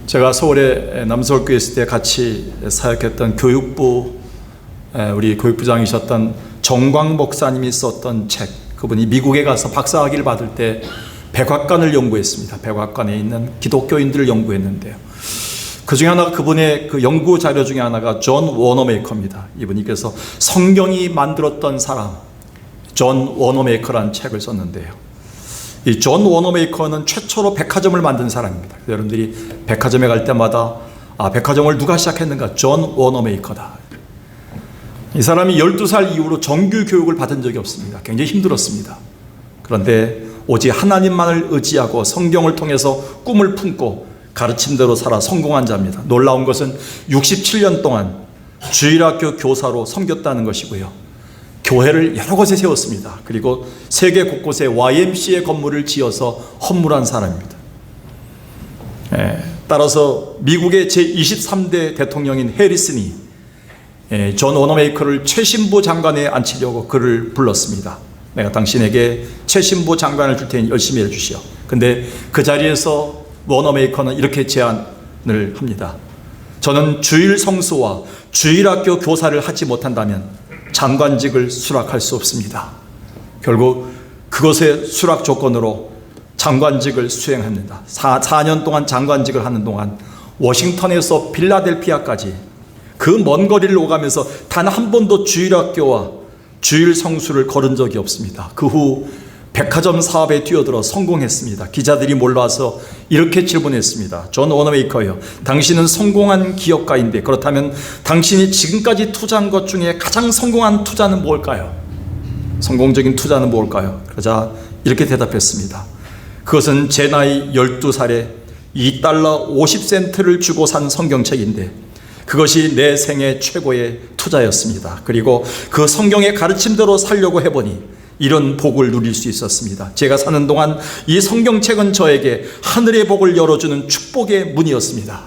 제가 서울의 남서울교회 있을 때 같이 사역했던 교육부 우리 교육부장이셨던 정광 목사님이 썼던 책, 그분이 미국에 가서 박사학위를 받을 때 백악관을 연구했습니다. 백악관에 있는 기독교인들을 연구했는데요, 그 중에 하나가, 그분의 그 연구 자료 중에 하나가 존 워너메이커입니다. 이분이 그래서 성경이 만들었던 사람, 존 워너메이커라는 책을 썼는데요, 이 존 워너메이커는 최초로 백화점을 만든 사람입니다. 여러분들이 백화점에 갈 때마다 백화점을 누가 시작했는가? 존 워너메이커다. 이 사람이 12살 이후로 정규 교육을 받은 적이 없습니다. 굉장히 힘들었습니다. 그런데 오직 하나님만을 의지하고 성경을 통해서 꿈을 품고 가르침대로 살아 성공한 자입니다. 놀라운 것은 67년 동안 주일학교 교사로 섬겼다는 것이고요, 교회를 여러 곳에 세웠습니다. 그리고 세계 곳곳에 YMCA 건물을 지어서 헌물한 사람입니다. 따라서 미국의 제23대 대통령인 해리슨이 존 워너메이커를 최신부 장관에 앉히려고 그를 불렀습니다. 내가 당신에게 최신부 장관을 줄 테니 열심히 해주시오. 근데 그 자리에서 워너메이커는 이렇게 제안을 합니다. 저는 주일 성수와 주일학교 교사를 하지 못한다면 장관직을 수락할 수 없습니다. 결국 그것의 수락 조건으로 장관직을 수행합니다. 4년 동안 장관직을 하는 동안 워싱턴에서 필라델피아까지 그 먼 거리를 오가면서 단 한 번도 주일학교와 주일 성수를 걸은 적이 없습니다. 그 후 백화점 사업에 뛰어들어 성공했습니다. 기자들이 몰려와서 이렇게 질문했습니다. 존 워너메이커요, 당신은 성공한 기업가인데 그렇다면 당신이 지금까지 투자한 것 중에 가장 성공한 투자는 뭘까요? 성공적인 투자는 뭘까요? 그러자 이렇게 대답했습니다. 그것은 제 나이 12살에 $2 50센트를 주고 산 성경책인데 그것이 내 생애 최고의 투자였습니다. 그리고 그 성경의 가르침대로 살려고 해보니 이런 복을 누릴 수 있었습니다. 제가 사는 동안 이 성경책은 저에게 하늘의 복을 열어주는 축복의 문이었습니다.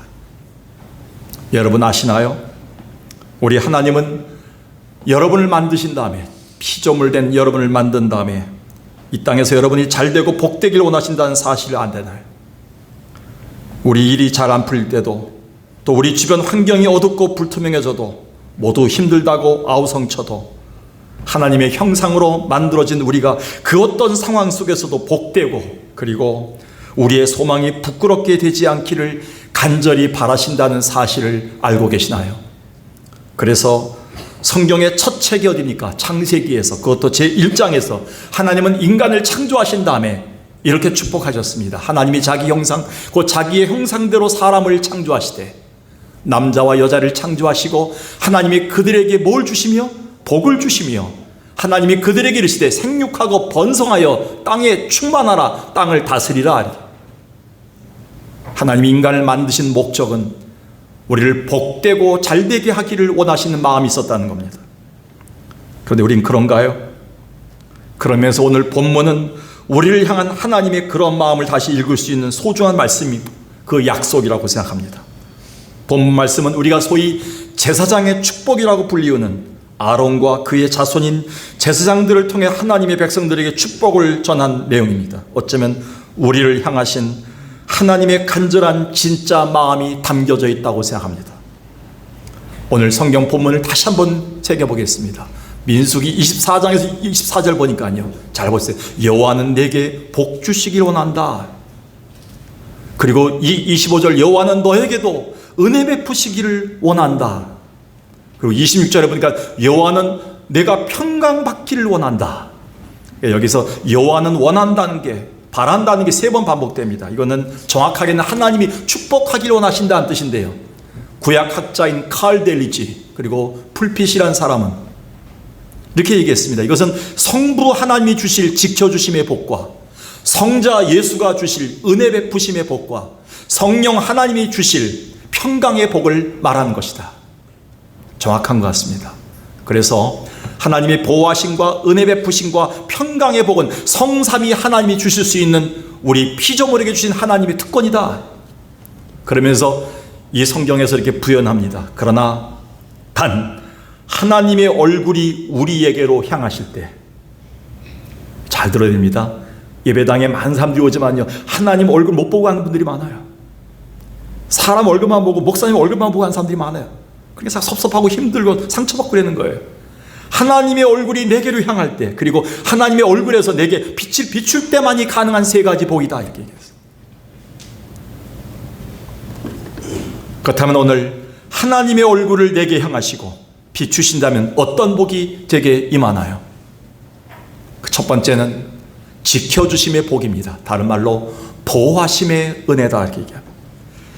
여러분 아시나요? 우리 하나님은 여러분을 만드신 다음에, 피조물 된 여러분을 만든 다음에 이 땅에서 여러분이 잘되고 복되길 원하신다는 사실을 안다나요? 우리 일이 잘 안 풀릴 때도, 또 우리 주변 환경이 어둡고 불투명해져도, 모두 힘들다고 아우성쳐도 하나님의 형상으로 만들어진 우리가 그 어떤 상황 속에서도 복되고, 그리고 우리의 소망이 부끄럽게 되지 않기를 간절히 바라신다는 사실을 알고 계시나요? 그래서 성경의 첫 책이 어디입니까? 창세기에서, 그것도 제1장에서 하나님은 인간을 창조하신 다음에 이렇게 축복하셨습니다. 하나님이 자기 형상, 곧 자기의 형상대로 사람을 창조하시되 남자와 여자를 창조하시고 하나님이 그들에게 뭘 주시며? 복을 주시며 하나님이 그들에게 이르시되 생육하고 번성하여 땅에 충만하라, 땅을 다스리라. 하나님이 인간을 만드신 목적은 우리를 복되고 잘되게 하기를 원하시는 마음이 있었다는 겁니다. 그런데 우린 그런가요? 그러면서 오늘 본문은 우리를 향한 하나님의 그런 마음을 다시 읽을 수 있는 소중한 말씀이 그 약속이라고 생각합니다. 본문 말씀은 우리가 소위 제사장의 축복이라고 불리우는 아론과 그의 자손인 제사장들을 통해 하나님의 백성들에게 축복을 전한 내용입니다. 어쩌면 우리를 향하신 하나님의 간절한 진짜 마음이 담겨져 있다고 생각합니다. 오늘 성경 본문을 다시 한번 새겨보겠습니다. 민수기 24장에서 24절 보니까요, 잘 보세요. 여호와는 내게 복 주시길 원한다. 그리고 이 25절, 여호와는 너에게도 은혜 베푸시기를 원한다. 그리고 26절에 보니까 여호와는 내가 평강받기를 원한다. 여기서 여호와는 원한다는 게, 바란다는 게 3번 반복됩니다. 이거는 정확하게는 하나님이 축복하기를 원하신다는 뜻인데요, 구약학자인 칼 델리지 그리고 풀핏이라는 사람은 이렇게 얘기했습니다. 이것은 성부 하나님이 주실 지켜주심의 복과 성자 예수가 주실 은혜 베푸심의 복과 성령 하나님이 주실 평강의 복을 말하는 것이다. 정확한 것 같습니다. 그래서 하나님의 보호하심과 은혜 베푸심과 평강의 복은 성삼위 하나님이 주실 수 있는 우리 피조물에게 주신 하나님의 특권이다. 그러면서 이 성경에서 이렇게 부연합니다. 그러나 단 하나님의 얼굴이 우리에게로 향하실 때, 잘 들어야 됩니다. 예배당에 많은 사람들이 오지만요, 하나님 얼굴 못 보고 가는 분들이 많아요. 사람 얼굴만 보고 목사님 얼굴만 보고 하는 사람들이 많아요. 그러니까 섭섭하고 힘들고 상처받고 그러는 거예요. 하나님의 얼굴이 내게로 향할 때, 그리고 하나님의 얼굴에서 내게 빛을 비출 때만이 가능한 세 가지 복이다, 이렇게 얘기했어요. 그렇다면 오늘 하나님의 얼굴을 내게 향하시고 비추신다면 어떤 복이 제게 임하나요? 그 첫 번째는 지켜주심의 복입니다. 다른 말로 보호하심의 은혜다, 이렇게 얘기합니다.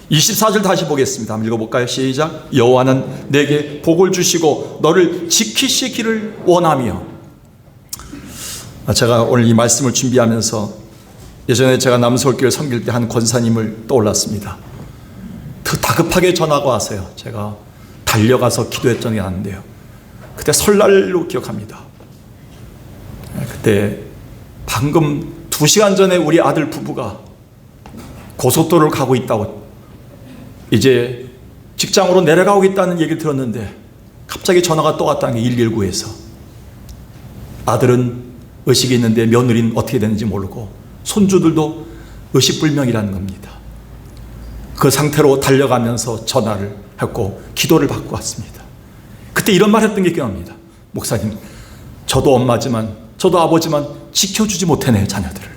24절 다시 보겠습니다. 한번 읽어볼까요? 시작. 여호와는 내게 복을 주시고 너를 지키시기를 원하며. 제가 오늘 이 말씀을 준비하면서 예전에 제가 남서울교회 섬길 때 한 권사님을 떠올랐습니다. 더 다급하게 전화가 와서요. 제가 달려가서 기도했던 게 아는데요. 그때 설날로 기억합니다. 그때 방금 2시간 전에 우리 아들 부부가 고속도로를 가고 있다고, 이제 직장으로 내려가고 있다는 얘기를 들었는데 갑자기 전화가 또 왔다는 게 119에서. 아들은 의식이 있는데 며느리는 어떻게 되는지 모르고 손주들도 의식불명이라는 겁니다. 그 상태로 달려가면서 전화를 했고 기도를 받고 왔습니다. 그때 이런 말 했던 게 기억납니다. 목사님, 저도 엄마지만 저도 아버지만 지켜주지 못해내 자녀들을.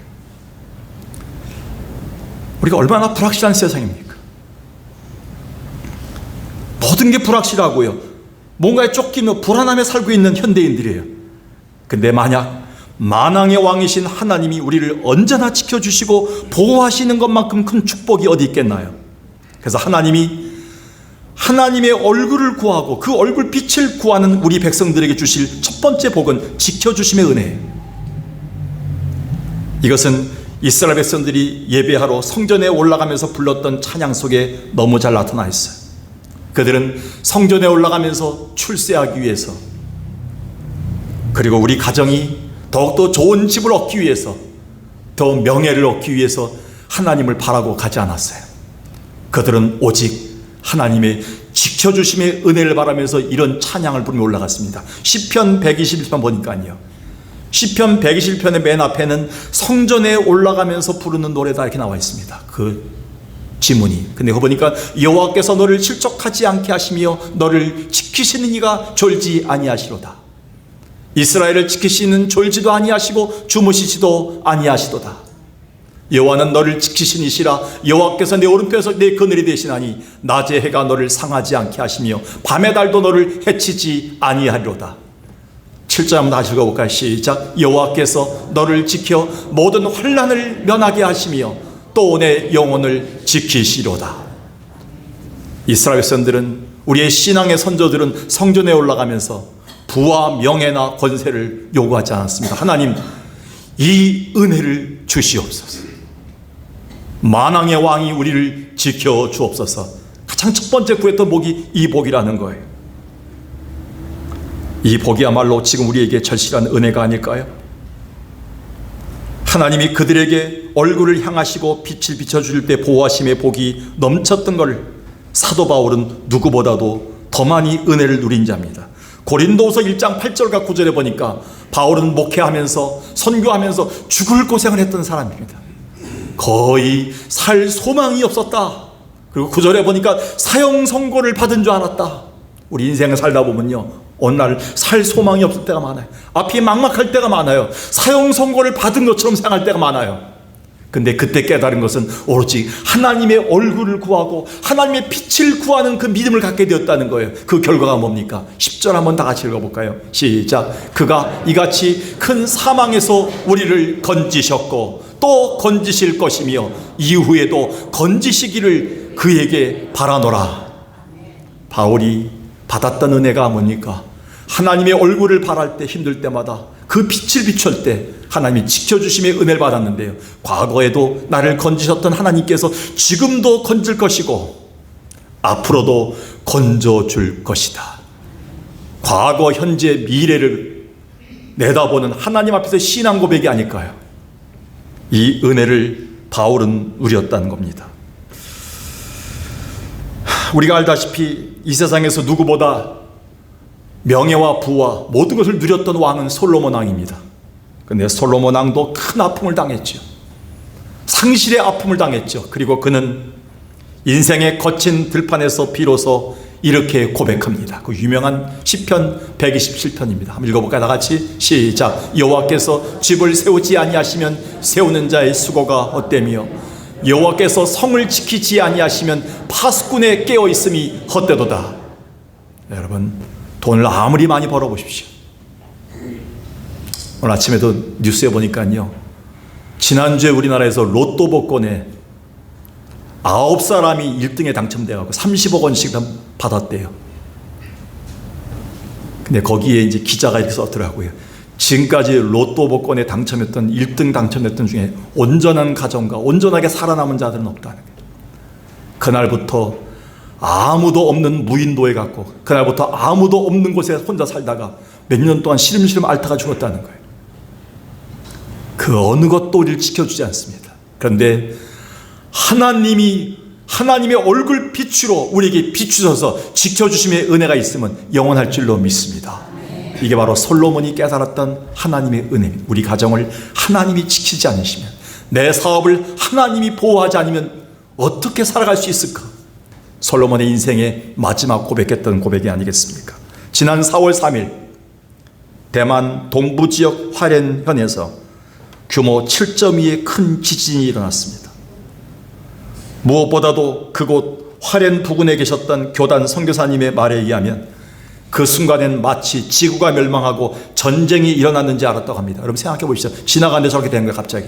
우리가 얼마나 불확실한 세상입니까? 모든 게 불확실하고요. 뭔가에 쫓기며 불안함에 살고 있는 현대인들이에요. 근데 만약 만왕의 왕이신 하나님이 우리를 언제나 지켜주시고 보호하시는 것만큼 큰 축복이 어디 있겠나요? 그래서 하나님의 얼굴을 구하고 그 얼굴 빛을 구하는 우리 백성들에게 주실 첫 번째 복은 지켜주심의 은혜예요. 이것은 이스라엘 백성들이 예배하러 성전에 올라가면서 불렀던 찬양 속에 너무 잘 나타나 있어요. 그들은 성전에 올라가면서 출세하기 위해서, 그리고 우리 가정이 더욱더 좋은 집을 얻기 위해서, 더 명예를 얻기 위해서 하나님을 바라고 가지 않았어요. 그들은 오직 하나님의 지켜주심의 은혜를 바라면서 이런 찬양을 부르며 올라갔습니다. 시편 121편 보니까요, 시편 121편의 맨 앞에는 성전에 올라가면서 부르는 노래다 이렇게 나와 있습니다. 그 지문이. 근데 그거 보니까 여호와께서 너를 실족하지 않게 하시며 너를 지키시는 이가 졸지 아니하시로다. 이스라엘을 지키시는 졸지도 아니하시고 주무시지도 아니하시도다. 여호와는 너를 지키신 이시라. 여호와께서 내 오른편에서 내 그늘이 되시나니 낮의 해가 너를 상하지 않게 하시며 밤의 달도 너를 해치지 아니하리로다. 7절 한번 다시 읽어볼까요? 시작. 여호와께서 너를 지켜 모든 환난을 면하게 하시며 또 내 영혼을 지키시로다. 이스라엘 백성들은, 우리의 신앙의 선조들은 성전에 올라가면서 부와 명예나 권세를 요구하지 않았습니다. 하나님, 이 은혜를 주시옵소서. 만왕의 왕이 우리를 지켜 주옵소서. 가장 첫 번째 구했던 복이 이 복이라는 거예요. 이 복이야말로 지금 우리에게 절실한 은혜가 아닐까요? 하나님이 그들에게 얼굴을 향하시고 빛을 비춰줄 때 보호하심의 복이 넘쳤던 걸 사도 바울은 누구보다도 더 많이 은혜를 누린 자입니다. 고린도후서 1장 8절과 9절에 보니까 바울은 목회하면서 선교하면서 죽을 고생을 했던 사람입니다. 거의 살 소망이 없었다. 그리고 9절에 보니까 사형 선고를 받은 줄 알았다. 우리 인생을 살다 보면요, 어느 날 살 소망이 없을 때가 많아요. 앞이 막막할 때가 많아요. 사형 선고를 받은 것처럼 생각할 때가 많아요. 근데 그때 깨달은 것은 오로지 하나님의 얼굴을 구하고 하나님의 빛을 구하는 그 믿음을 갖게 되었다는 거예요. 그 결과가 뭡니까? 10절 한번 다 같이 읽어볼까요? 시작. 그가 이같이 큰 사망에서 우리를 건지셨고 또 건지실 것이며 이후에도 건지시기를 그에게 바라노라. 바울이 받았던 은혜가 뭡니까? 하나님의 얼굴을 바랄 때, 힘들 때마다 그 빛을 비출 때 하나님이 지켜주심의 은혜를 받았는데요, 과거에도 나를 건지셨던 하나님께서 지금도 건질 것이고 앞으로도 건져줄 것이다. 과거, 현재, 미래를 내다보는 하나님 앞에서 신앙 고백이 아닐까요? 이 은혜를 바울은 누렸다는 겁니다. 우리가 알다시피 이 세상에서 누구보다 명예와 부와 모든 것을 누렸던 왕은 솔로몬 왕입니다. 그런데 솔로몬 왕도 큰 아픔을 당했죠. 상실의 아픔을 당했죠. 그리고 그는 인생의 거친 들판에서 비로소 이렇게 고백합니다. 그 유명한 시편 127편입니다. 한번 읽어볼까요? 다 같이 시작. 여호와께서 집을 세우지 아니하시면 세우는 자의 수고가 헛되며 여호와께서 성을 지키지 아니하시면 파수꾼의 깨어있음이 헛되도다. 여러분, 돈을 아무리 많이 벌어보십시오. 오늘 아침에도 뉴스에 보니까요, 지난주에 우리나라에서 로또 복권에 9사람이 1등에 당첨돼가지고 30억 원씩 받았대요. 근데 거기에 이제 기자가 이렇게 썼더라고요. 지금까지 로또 복권에 당첨했던 1등 당첨했던 중에 온전한 가정과 온전하게 살아남은 자들은 없다는 거예요. 그날부터 아무도 없는 무인도에 갔고, 그날부터 아무도 없는 곳에 혼자 살다가 몇 년 동안 시름시름 앓다가 죽었다는 거예요. 그 어느 것도 우리를 지켜주지 않습니다. 그런데 하나님의 얼굴 빛으로 우리에게 비추셔서 지켜주심의 은혜가 있으면 영원할 줄로 믿습니다. 이게 바로 솔로몬이 깨달았던 하나님의 은혜입니다. 우리 가정을 하나님이 지키지 않으시면, 내 사업을 하나님이 보호하지 않으면 어떻게 살아갈 수 있을까? 솔로몬의 인생의 마지막 고백했던 고백이 아니겠습니까? 지난 4월 3일 대만 동부지역 화롄현에서 규모 7.2의 큰 지진이 일어났습니다. 무엇보다도 그곳 화롄 부근에 계셨던 교단 선교사님의 말에 의하면 그 순간엔 마치 지구가 멸망하고 전쟁이 일어났는지 알았다고 합니다. 여러분 생각해 보십시오. 지나가는데 저렇게 된 거예요, 갑자기.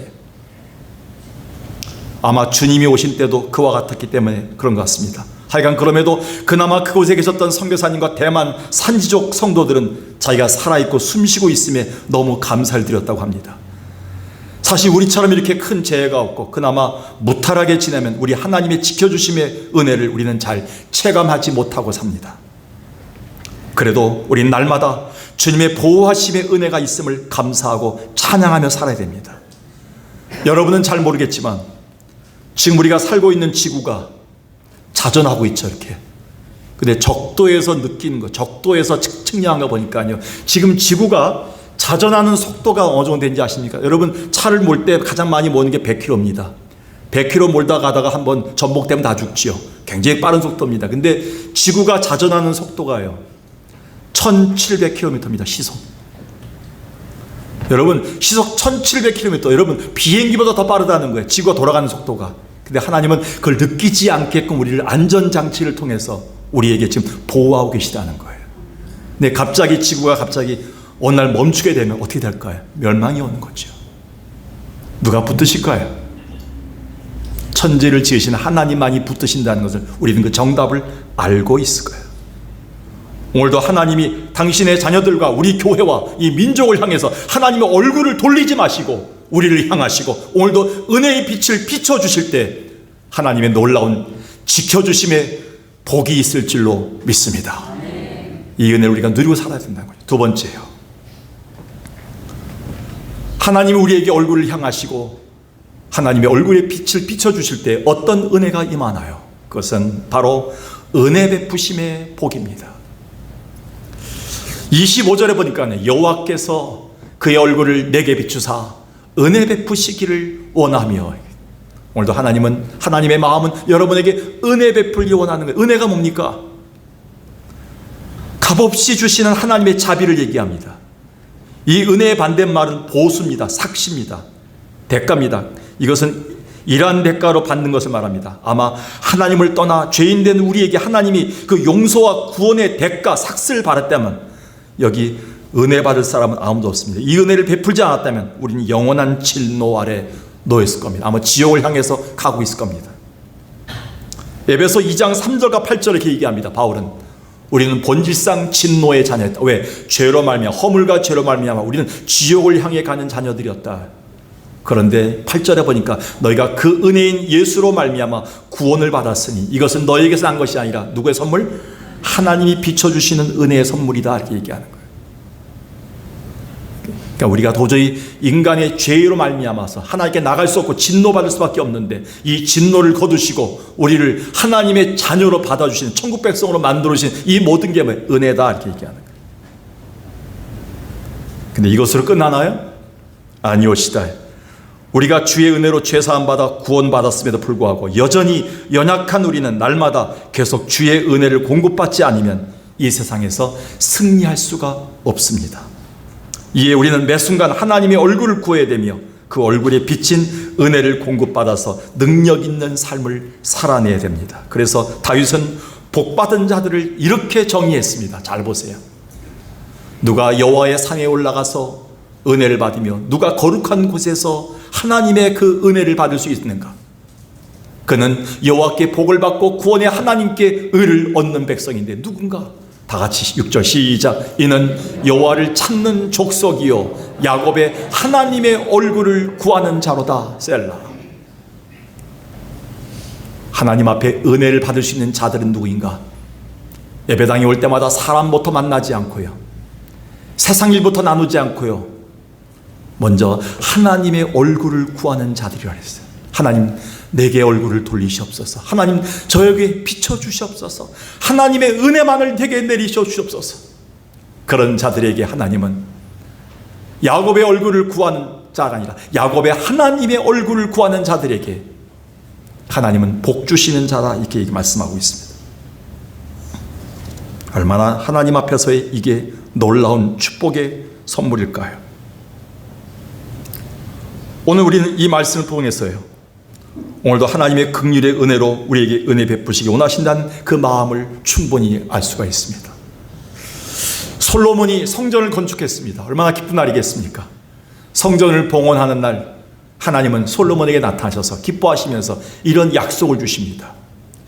아마 주님이 오신 때도 그와 같았기 때문에 그런 것 같습니다. 하여간 그럼에도 그나마 그곳에 계셨던 선교사님과 대만 산지족 성도들은 자기가 살아있고 숨쉬고 있음에 너무 감사를 드렸다고 합니다. 사실 우리처럼 이렇게 큰 재해가 없고 그나마 무탈하게 지내면 우리 하나님의 지켜주심의 은혜를 우리는 잘 체감하지 못하고 삽니다. 그래도 우리는 날마다 주님의 보호하심의 은혜가 있음을 감사하고 찬양하며 살아야 됩니다. 여러분은 잘 모르겠지만 지금 우리가 살고 있는 지구가 자전하고 있죠, 이렇게. 근데 적도에서 느끼는 거, 적도에서 측량한 거 보니까요, 지금 지구가 자전하는 속도가 어느 정도 되는지 아십니까? 여러분, 차를 몰 때 가장 많이 모는 게 100km입니다. 100km 몰다 가다가 한번 전복되면 다 죽지요. 굉장히 빠른 속도입니다. 근데 지구가 자전하는 속도가요, 1700km입니다. 시속. 여러분, 시속 1700km. 여러분, 비행기보다 더 빠르다는 거예요. 지구가 돌아가는 속도가. 근데 하나님은 그걸 느끼지 않게끔 우리를 안전장치를 통해서 우리에게 지금 보호하고 계시다는 거예요. 근데 갑자기 지구가 갑자기 어느 날 멈추게 되면 어떻게 될까요? 멸망이 오는 거죠. 누가 붙드실까요? 천지를 지으신 하나님만이 붙드신다는 것을 우리는 그 정답을 알고 있을 거예요. 오늘도 하나님이 당신의 자녀들과 우리 교회와 이 민족을 향해서 하나님의 얼굴을 돌리지 마시고 우리를 향하시고 오늘도 은혜의 빛을 비춰주실 때 하나님의 놀라운 지켜주심의 복이 있을 줄로 믿습니다. 이 은혜를 우리가 누리고 살아야 된다는 거예요. 두 번째요, 하나님이 우리에게 얼굴을 향하시고 하나님의 얼굴의 빛을 비춰주실 때 어떤 은혜가 임하나요? 그것은 바로 은혜 베푸심의 복입니다. 25절에 보니까 여호와께서 그의 얼굴을 내게 비추사 은혜 베푸시기를 원하며, 오늘도 하나님의 마음은 여러분에게 은혜 베풀기 원하는 거예요. 은혜가 뭡니까? 값없이 주시는 하나님의 자비를 얘기합니다. 이 은혜의 반대말은 보수입니다. 삭시입니다. 대가입니다. 이것은 일한 대가로 받는 것을 말합니다. 아마 하나님을 떠나 죄인된 우리에게 하나님이 그 용서와 구원의 대가, 삭스를 받았다면 여기 은혜 받을 사람은 아무도 없습니다. 이 은혜를 베풀지 않았다면 우리는 영원한 진노 아래 놓였을 겁니다. 아마 지옥을 향해서 가고 있을 겁니다. 에베소 2장 3절과 8절에 이렇게 얘기합니다. 바울은 우리는 본질상 진노의 자녀였다. 왜? 죄로 말미암아, 허물과 죄로 말미암아 우리는 지옥을 향해 가는 자녀들이었다. 그런데 8절에 보니까 너희가 그 은혜인 예수로 말미암아 구원을 받았으니 이것은 너희에게서 난 것이 아니라 누구의 선물? 하나님이 비춰주시는 은혜의 선물이다, 이렇게 얘기하는 거예요. 그러니까 우리가 도저히 인간의 죄로 말미암아서 하나님께 나갈 수 없고 진노받을 수밖에 없는데 이 진노를 거두시고 우리를 하나님의 자녀로 받아주시는 천국 백성으로 만들어주신 이 모든 게 은혜다, 이렇게 얘기하는 거예요. 근데 이것으로 끝나나요? 아니오시다. 우리가 주의 은혜로 죄사함 받아 구원받았음에도 불구하고 여전히 연약한 우리는 날마다 계속 주의 은혜를 공급받지 않으면 이 세상에서 승리할 수가 없습니다. 이에 우리는 매 순간 하나님의 얼굴을 구해야 되며 그 얼굴에 비친 은혜를 공급받아서 능력 있는 삶을 살아내야 됩니다. 그래서 다윗은 복받은 자들을 이렇게 정의했습니다. 잘 보세요. 누가 여호와의 산에 올라가서 은혜를 받으며 누가 거룩한 곳에서 하나님의 그 은혜를 받을 수 있는가? 그는 여호와께 복을 받고 구원의 하나님께 의를 얻는 백성인데 누군가? 다 같이 6절 시작. 이는 여호와를 찾는 족속이요 야곱의 하나님의 얼굴을 구하는 자로다. 셀라. 하나님 앞에 은혜를 받을 수 있는 자들은 누구인가? 예배당에 올 때마다 사람부터 만나지 않고요, 세상 일부터 나누지 않고요, 먼저 하나님의 얼굴을 구하는 자들이라 했어요. 하나님, 내게 얼굴을 돌리시옵소서. 하나님, 저에게 비춰주시옵소서. 하나님의 은혜만을 내게 내리시옵소서. 그런 자들에게 하나님은 야곱의 얼굴을 구하는 자가 아니라 야곱의 하나님의 얼굴을 구하는 자들에게 하나님은 복 주시는 자다, 이렇게 말씀하고 있습니다. 얼마나 하나님 앞에서의 이게 놀라운 축복의 선물일까요? 오늘 우리는 이 말씀을 통해서요, 오늘도 하나님의 긍휼의 은혜로 우리에게 은혜 베푸시기 원하신다는 그 마음을 충분히 알 수가 있습니다. 솔로몬이 성전을 건축했습니다. 얼마나 기쁜 날이겠습니까? 성전을 봉헌하는 날 하나님은 솔로몬에게 나타나셔서 기뻐하시면서 이런 약속을 주십니다.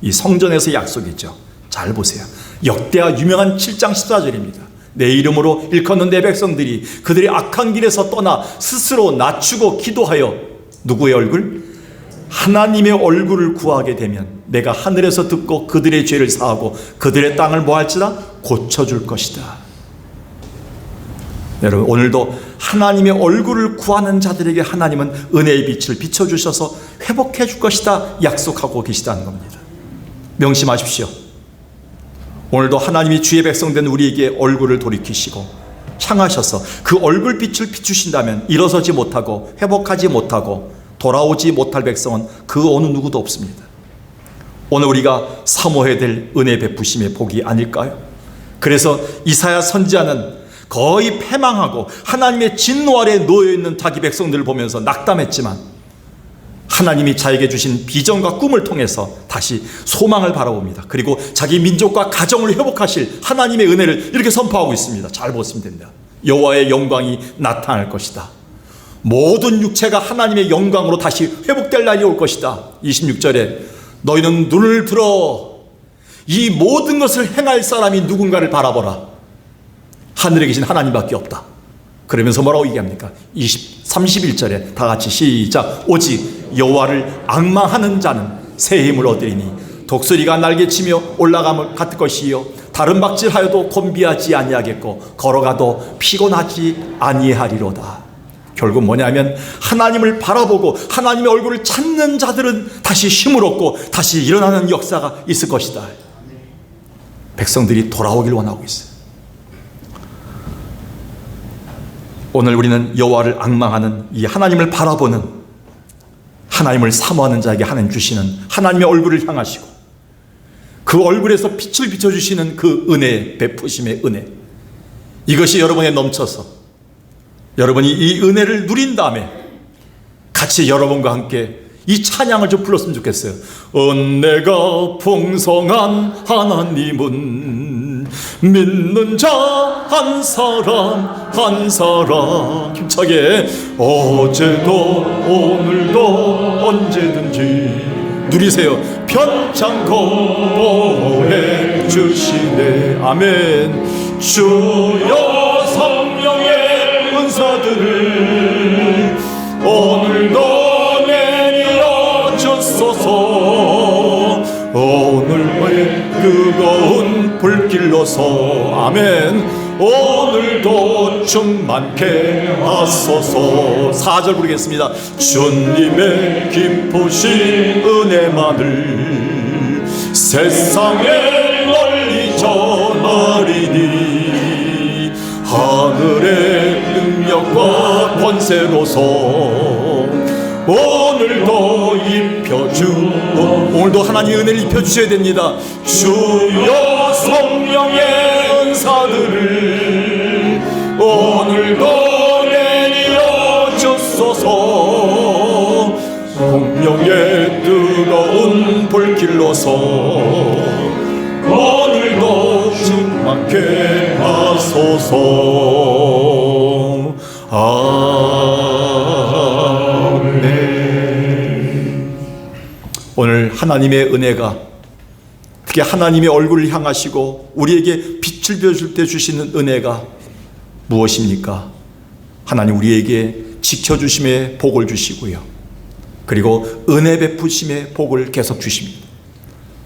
이 성전에서 약속이죠. 잘 보세요. 역대하 유명한 7장 14절입니다. 내 이름으로 일컫는 내 백성들이 그들의 악한 길에서 떠나 스스로 낮추고 기도하여 누구의 얼굴? 하나님의 얼굴을 구하게 되면 내가 하늘에서 듣고 그들의 죄를 사하고 그들의 땅을 뭐할지라? 고쳐줄 것이다. 여러분, 오늘도 하나님의 얼굴을 구하는 자들에게 하나님은 은혜의 빛을 비춰주셔서 회복해 줄 것이다 약속하고 계시다는 겁니다. 명심하십시오. 오늘도 하나님이 주의 백성된 우리에게 얼굴을 돌이키시고 향하셔서 그 얼굴빛을 비추신다면 일어서지 못하고 회복하지 못하고 돌아오지 못할 백성은 그 어느 누구도 없습니다. 오늘 우리가 사모해야 될 은혜 베푸심의 복이 아닐까요? 그래서 이사야 선지자는 거의 패망하고 하나님의 진노 아래 놓여있는 자기 백성들을 보면서 낙담했지만 하나님이 자에게 주신 비전과 꿈을 통해서 다시 소망을 바라봅니다. 그리고 자기 민족과 가정을 회복하실 하나님의 은혜를 이렇게 선포하고 있습니다. 잘 보시면 됩니다. 여호와의 영광이 나타날 것이다. 모든 육체가 하나님의 영광으로 다시 회복될 날이 올 것이다. 26절에 너희는 눈을 들어 이 모든 것을 행할 사람이 누군가를 바라보라. 하늘에 계신 하나님밖에 없다. 그러면서 뭐라고 얘기합니까? 31절에 다 같이 시작. 오직 여호와를 앙망하는 자는 새 힘을 얻으리니 독수리가 날개치며 올라감을 같을 것이요 다른 박질하여도 곤비하지 아니하겠고 걸어가도 피곤하지 아니하리로다. 결국 뭐냐면 하나님을 바라보고 하나님의 얼굴을 찾는 자들은 다시 힘을 얻고 다시 일어나는 역사가 있을 것이다. 백성들이 돌아오길 원하고 있어요. 오늘 우리는 여호와를 앙망하는 이 하나님을 바라보는, 하나님을 사모하는 자에게 하나님 주시는 하나님의 얼굴을 향하시고 그 얼굴에서 빛을 비춰주시는 그 은혜, 베푸심의 은혜, 이것이 여러분에 넘쳐서 여러분이 이 은혜를 누린 다음에 같이 여러분과 함께 이 찬양을 좀 불렀으면 좋겠어요. 은혜가 풍성한 하나님은 믿는 자 한 사람 한 사람 힘차게 어제도 오늘도 언제든지 누리세요. 편찮고 보호해 주시네. 아멘. 주여 성령의 은사들을 오늘도 내려 주소서. 오늘의 뜨거운 불길로서 아멘. 오늘도 충만케 하소서. 4절 부르겠습니다. 주님의 깊으신 은혜만을 세상에 널리 전하리니 하늘의 능력과 권세로서 오늘도 입혀주고, 오늘도 하나님의 은혜를 입혀주셔야 됩니다. 주여 성령의 은사들을 오늘도 내려 주소서. 성령의 뜨거운 불길로서 오늘도 충만케 하소서. 아멘. 오늘 하나님의 은혜가, 특히 하나님의 얼굴을 향하시고 우리에게 빛을 비춰줄 때 주시는 은혜가 무엇입니까? 하나님 우리에게 지켜주심의 복을 주시고요, 그리고 은혜 베푸심의 복을 계속 주십니다.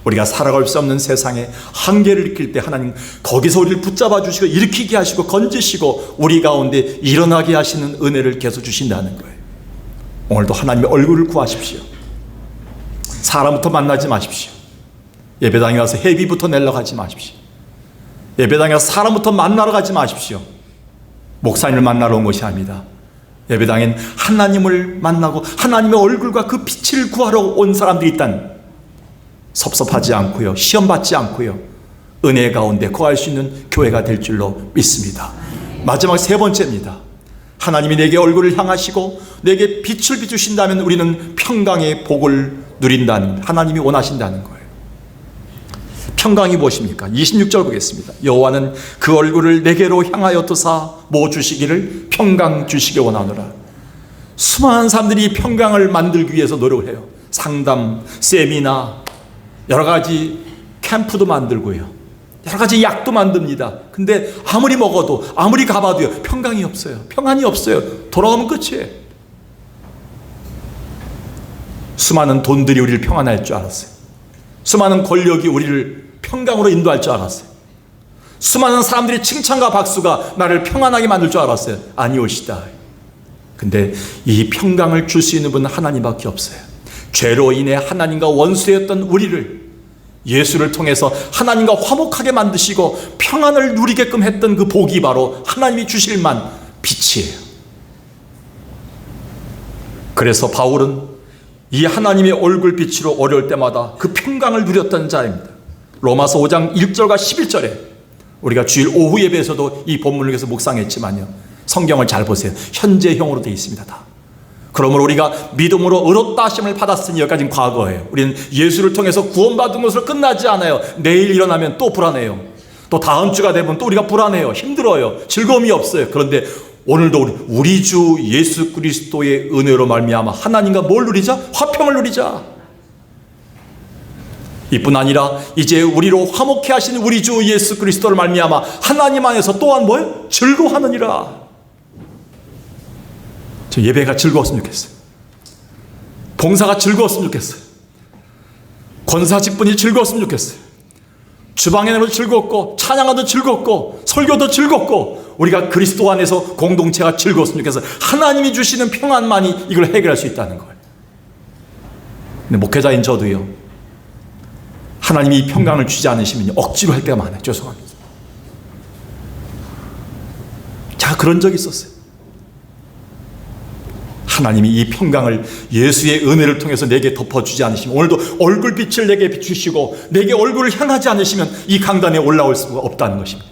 우리가 살아갈 수 없는 세상에 한계를 느낄 때 하나님 거기서 우리를 붙잡아 주시고 일으키게 하시고 건지시고 우리 가운데 일어나게 하시는 은혜를 계속 주신다는 거예요. 오늘도 하나님의 얼굴을 구하십시오. 사람부터 만나지 마십시오. 예배당에 가서 회비부터 내려 가지 마십시오. 예배당에 가서 사람부터 만나러 가지 마십시오. 목사님을 만나러 온 것이 아닙니다. 예배당엔 하나님을 만나고 하나님의 얼굴과 그 빛을 구하러 온 사람들이 있다는, 섭섭하지 않고요, 시험받지 않고요, 은혜 가운데 거할 수 있는 교회가 될 줄로 믿습니다. 마지막 세 번째입니다. 하나님이 내게 얼굴을 향하시고 내게 빛을 비추신다면 우리는 평강의 복을 누린다는, 하나님이 원하신다는 거예요. 평강이 무엇입니까? 26절 보겠습니다. 여호와는 그 얼굴을 내게로 향하여 두사 뭐 주시기를? 평강 주시기 원하노라. 수많은 사람들이 평강을 만들기 위해서 노력을 해요. 상담, 세미나, 여러 가지 캠프도 만들고요, 여러 가지 약도 만듭니다. 근데 아무리 먹어도, 아무리 가봐도요, 평강이 없어요. 평안이 없어요. 돌아오면 끝이에요. 수많은 돈들이 우리를 평안할 줄 알았어요. 수많은 권력이 우리를 평강으로 인도할 줄 알았어요. 수많은 사람들이 칭찬과 박수가 나를 평안하게 만들 줄 알았어요. 아니오시다. 근데 이 평강을 줄 수 있는 분은 하나님밖에 없어요. 죄로 인해 하나님과 원수였던 우리를 예수를 통해서 하나님과 화목하게 만드시고 평안을 누리게끔 했던 그 복이 바로 하나님이 주실 만 빛이에요. 그래서 바울은 이 하나님의 얼굴 빛으로 어려울 때마다 그 평강을 누렸던 자입니다. 로마서 5장 1절과 11절에 우리가 주일 오후 예배에서도 이 본문을 위해서 묵상했지만요, 성경을 잘 보세요. 현재형으로 되어 있습니다. 다. 그러므로 우리가 믿음으로 의롭다 하심을 받았으니, 여기까지는 과거예요. 우리는 예수를 통해서 구원받은 것으로 끝나지 않아요. 내일 일어나면 또 불안해요. 또 다음 주가 되면 또 우리가 불안해요. 힘들어요. 즐거움이 없어요. 그런데 오늘도 우리 주 예수 그리스도의 은혜로 말미암아 하나님과 뭘 누리자? 화평을 누리자. 이뿐 아니라 이제 우리로 화목케 하신 우리 주 예수 그리스도를 말미암아 하나님 안에서 또한 뭐예요? 즐거워하느니라. 저 예배가 즐거웠으면 좋겠어요. 봉사가 즐거웠으면 좋겠어요. 권사 직분이 즐거웠으면 좋겠어요. 주방에도 즐겁고 찬양도 즐겁고 설교도 즐겁고 우리가 그리스도 안에서 공동체가 즐거웠으면 좋겠어요. 하나님이 주시는 평안만이 이걸 해결할 수 있다는 거예요. 근데 목회자인 저도요, 하나님이 이 평강을 주지 않으시면 억지로 할 때가 많아요. 죄송합니다. 제가 그런 적이 있었어요. 하나님이 이 평강을 예수의 은혜를 통해서 내게 덮어주지 않으시면, 오늘도 얼굴빛을 내게 비추시고 내게 얼굴을 향하지 않으시면 이 강단에 올라올 수가 없다는 것입니다.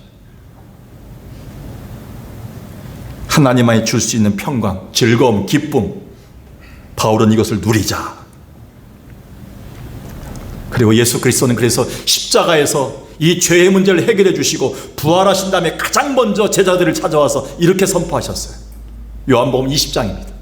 하나님만이 줄 수 있는 평강, 즐거움, 기쁨, 바울은 이것을 누리자. 그리고 예수 그리스도는 그래서 십자가에서 이 죄의 문제를 해결해 주시고 부활하신 다음에 가장 먼저 제자들을 찾아와서 이렇게 선포하셨어요. 요한복음 20장입니다.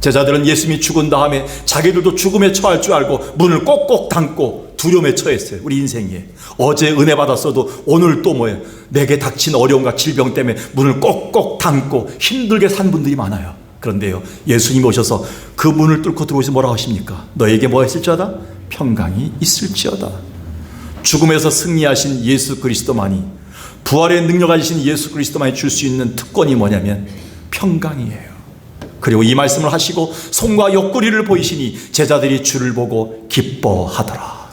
제자들은 예수님이 죽은 다음에 자기들도 죽음에 처할 줄 알고 문을 꼭꼭 닫고 두려움에 처했어요. 우리 인생에 어제 은혜 받았어도 오늘 또 뭐예요? 내게 닥친 어려움과 질병 때문에 문을 꼭꼭 닫고 힘들게 산 분들이 많아요. 그런데요, 예수님이 오셔서 그 문을 뚫고 들어오셔서 뭐라고 하십니까? 너에게 뭐가 있을지어다? 평강이 있을지어다. 죽음에서 승리하신 예수 그리스도만이, 부활의 능력 가지신 예수 그리스도만이 줄 수 있는 특권이 뭐냐면 평강이에요. 그리고 이 말씀을 하시고 손과 옆구리를 보이시니 제자들이 주를 보고 기뻐하더라.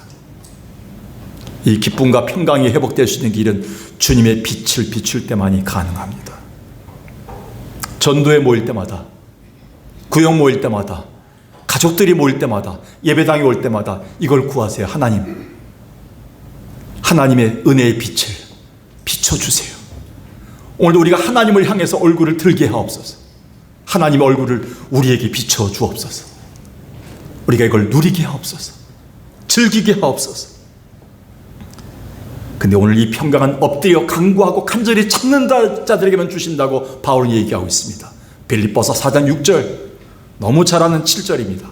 이 기쁨과 평강이 회복될 수 있는 길은 주님의 빛을 비출 때만이 가능합니다. 전도에 모일 때마다, 구역 모일 때마다 가족들이 모일 때마다, 예배당에 올 때마다 이걸 구하세요. 하나님의 은혜의 빛을 비춰주세요. 오늘도 우리가 하나님을 향해서 얼굴을 들게 하옵소서. 하나님의 얼굴을 우리에게 비춰주옵소서. 우리가 이걸 누리게 하옵소서. 즐기게 하옵소서. 근데 오늘 이 평강은 엎드려 간구하고 간절히 찾는 자들에게만 주신다고 바울은 얘기하고 있습니다. 빌립보서 4장 6절, 너무 잘 아는 7절입니다.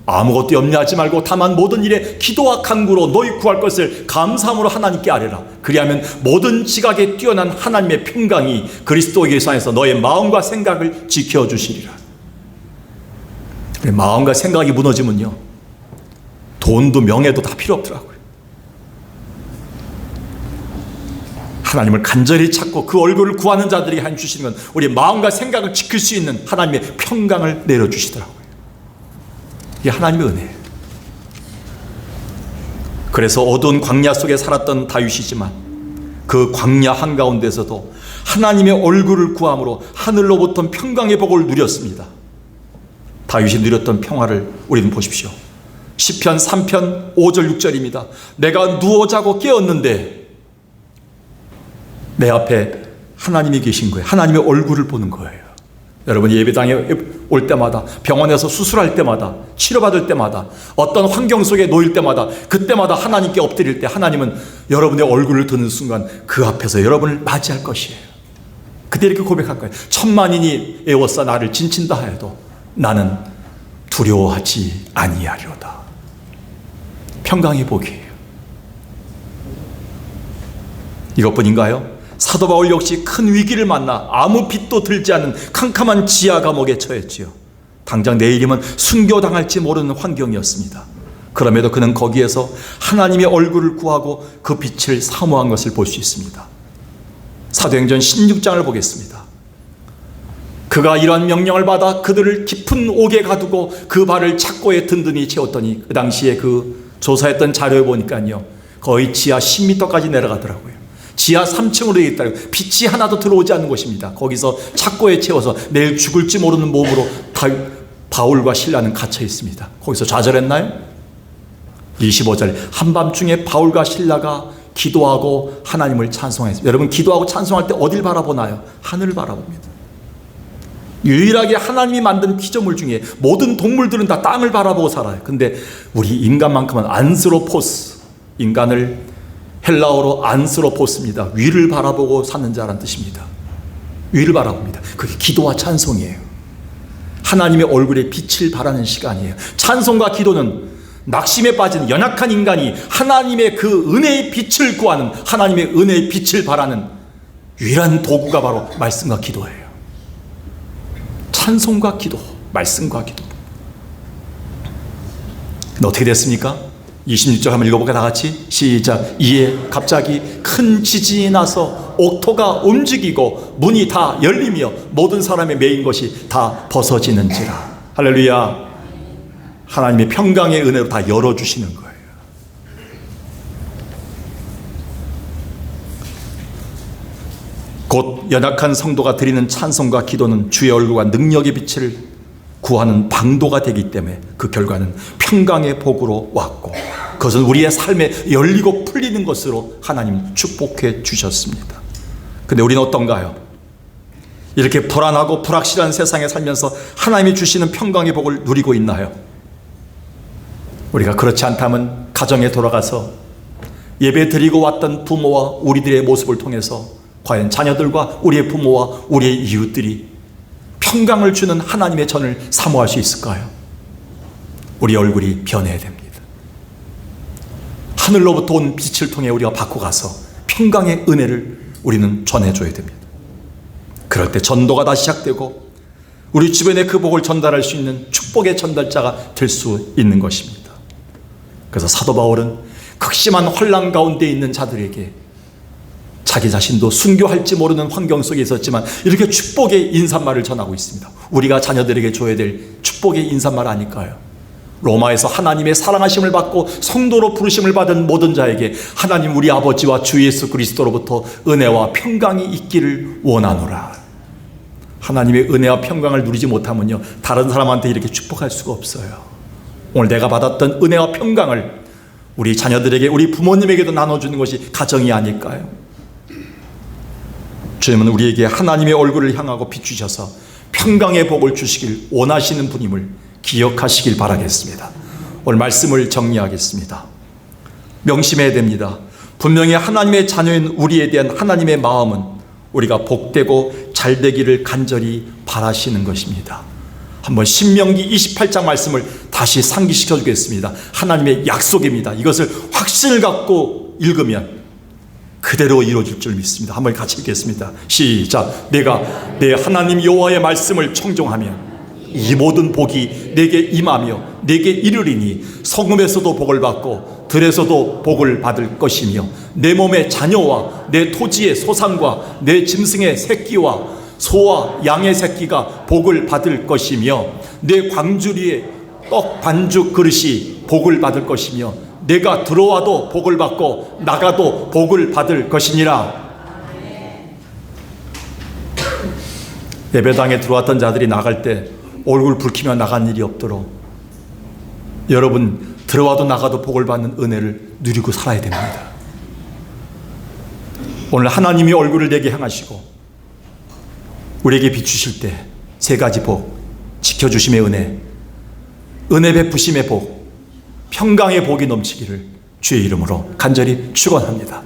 아무것도 염려하지 말고 다만 모든 일에 기도와 간구로 너희 구할 것을 감사함으로 하나님께 아뢰라. 그리하면 모든 지각에 뛰어난 하나님의 평강이 그리스도 예수 안에서 너의 마음과 생각을 지켜주시리라. 마음과 생각이 무너지면요, 돈도 명예도 다 필요 없더라고요. 하나님을 간절히 찾고 그 얼굴을 구하는 자들에게 하나님 주시는 건 우리의 마음과 생각을 지킬 수 있는 하나님의 평강을 내려주시더라고요. 이게 하나님의 은혜예요. 그래서 어두운 광야 속에 살았던 다윗이지만 그 광야 한가운데서도 하나님의 얼굴을 구함으로 하늘로부터 평강의 복을 누렸습니다. 다윗이 누렸던 평화를 우리는 보십시오. 시편 3편 5절 6절입니다. 내가 누워 자고 깨었는데 내 앞에 하나님이 계신 거예요. 하나님의 얼굴을 보는 거예요. 여러분, 예배당에 올 때마다, 병원에서 수술할 때마다, 치료받을 때마다, 어떤 환경 속에 놓일 때마다, 그때마다 하나님께 엎드릴 때 하나님은 여러분의 얼굴을 드는 순간 그 앞에서 여러분을 맞이할 것이에요. 그때 이렇게 고백할 거예요. 천만인이 애워싸 나를 진친다 하여도 나는 두려워하지 아니하리로다. 평강의 복이에요. 이것뿐인가요? 사도 바울 역시 큰 위기를 만나 아무 빛도 들지 않는 캄캄한 지하 감옥에 처했지요. 당장 내일이면 순교당할지 모르는 환경이었습니다. 그럼에도 그는 거기에서 하나님의 얼굴을 구하고 그 빛을 사모한 것을 볼 수 있습니다. 사도행전 16장을 보겠습니다. 그가 이러한 명령을 받아 그들을 깊은 옥에 가두고 그 발을 착고에 든든히 채웠더니 그 당시에 그 조사했던 자료에 보니까요, 거의 지하 10m까지 내려가더라고요. 지하 3층으로 되어 있다고, 빛이 하나도 들어오지 않는 곳입니다. 거기서 착고에 채워서 내일 죽을지 모르는 몸으로 바울과 실라는 갇혀 있습니다. 거기서 좌절했나요? 25절, 한밤중에 바울과 실라가 기도하고 하나님을 찬송했습니다. 여러분, 기도하고 찬송할 때 어딜 바라보나요? 하늘을 바라봅니다. 유일하게 하나님이 만든 피조물 중에 모든 동물들은 다 땅을 바라보고 살아요. 근데 우리 인간만큼은 안스로포스, 인간을 헬라어로 안스로포스입니다. 위를 바라보고 사는 자라는 뜻입니다. 위를 바라봅니다. 그게 기도와 찬송이에요. 하나님의 얼굴에 빛을 발하는 시간이에요. 찬송과 기도는 낙심에 빠진 연약한 인간이 하나님의 그 은혜의 빛을 구하는, 하나님의 은혜의 빛을 발하는 유일한 도구가 바로 말씀과 기도예요. 찬송과 기도, 말씀과 기도. 어떻게 됐습니까? 26절 한번 읽어볼까? 다 같이 시작. 이에 갑자기 큰 지진이 나서 옥토가 움직이고 문이 다 열리며 모든 사람의 매인 것이 다 벗어지는지라. 할렐루야. 하나님의 평강의 은혜로 다 열어주시는 거예요. 곧 연약한 성도가 드리는 찬송과 기도는 주의 얼굴과 능력의 빛을 구하는 방도가 되기 때문에 그 결과는 평강의 복으로 왔고, 그것은 우리의 삶에 열리고 풀리는 것으로 하나님 축복해 주셨습니다. 근데 우리는 어떤가요? 이렇게 불안하고 불확실한 세상에 살면서 하나님이 주시는 평강의 복을 누리고 있나요? 우리가 그렇지 않다면 가정에 돌아가서 예배 드리고 왔던 부모와 우리들의 모습을 통해서 과연 자녀들과 우리의 부모와 우리의 이웃들이 평강을 주는 하나님의 전을 사모할 수 있을까요? 우리 얼굴이 변해야 됩니다. 하늘로부터 온 빛을 통해 우리가 받고 가서 평강의 은혜를 우리는 전해줘야 됩니다. 그럴 때 전도가 다시 시작되고 우리 주변에 그 복을 전달할 수 있는 축복의 전달자가 될 수 있는 것입니다. 그래서 사도 바울은 극심한 혼란 가운데 있는 자들에게 자기 자신도 순교할지 모르는 환경 속에 있었지만 이렇게 축복의 인사말을 전하고 있습니다. 우리가 자녀들에게 줘야 될 축복의 인사말 아닐까요? 로마에서 하나님의 사랑하심을 받고 성도로 부르심을 받은 모든 자에게 하나님 우리 아버지와 주 예수 그리스도로부터 은혜와 평강이 있기를 원하노라. 하나님의 은혜와 평강을 누리지 못하면요, 다른 사람한테 이렇게 축복할 수가 없어요. 오늘 내가 받았던 은혜와 평강을 우리 자녀들에게, 우리 부모님에게도 나눠주는 것이 가정이 아닐까요? 주님은 우리에게 하나님의 얼굴을 향하고 비추셔서 평강의 복을 주시길 원하시는 분임을 기억하시길 바라겠습니다. 오늘 말씀을 정리하겠습니다. 명심해야 됩니다. 분명히 하나님의 자녀인 우리에 대한 하나님의 마음은 우리가 복되고 잘되기를 간절히 바라시는 것입니다. 한번 신명기 28장 말씀을 다시 상기시켜 주겠습니다. 하나님의 약속입니다. 이것을 확신을 갖고 읽으면 그대로 이루어질 줄 믿습니다. 한번 같이 읽겠습니다. 시작. 내가 내 하나님 여호와의 말씀을 청종하면 이 모든 복이 내게 임하며 내게 이르리니 성읍에서도 복을 받고 들에서도 복을 받을 것이며 내 몸의 자녀와 내 토지의 소산과 내 짐승의 새끼와 소와 양의 새끼가 복을 받을 것이며 내 광주리의 떡 반죽 그릇이 복을 받을 것이며 내가 들어와도 복을 받고 나가도 복을 받을 것이니라. 예배당에 들어왔던 자들이 나갈 때 얼굴 붉히며 나간 일이 없도록 여러분 들어와도 나가도 복을 받는 은혜를 누리고 살아야 됩니다. 오늘 하나님이 얼굴을 내게 향하시고 우리에게 비추실 때 세 가지 복, 지켜주심의 은혜, 은혜 베푸심의 복, 평강의 복이 넘치기를 주의 이름으로 간절히 축원합니다.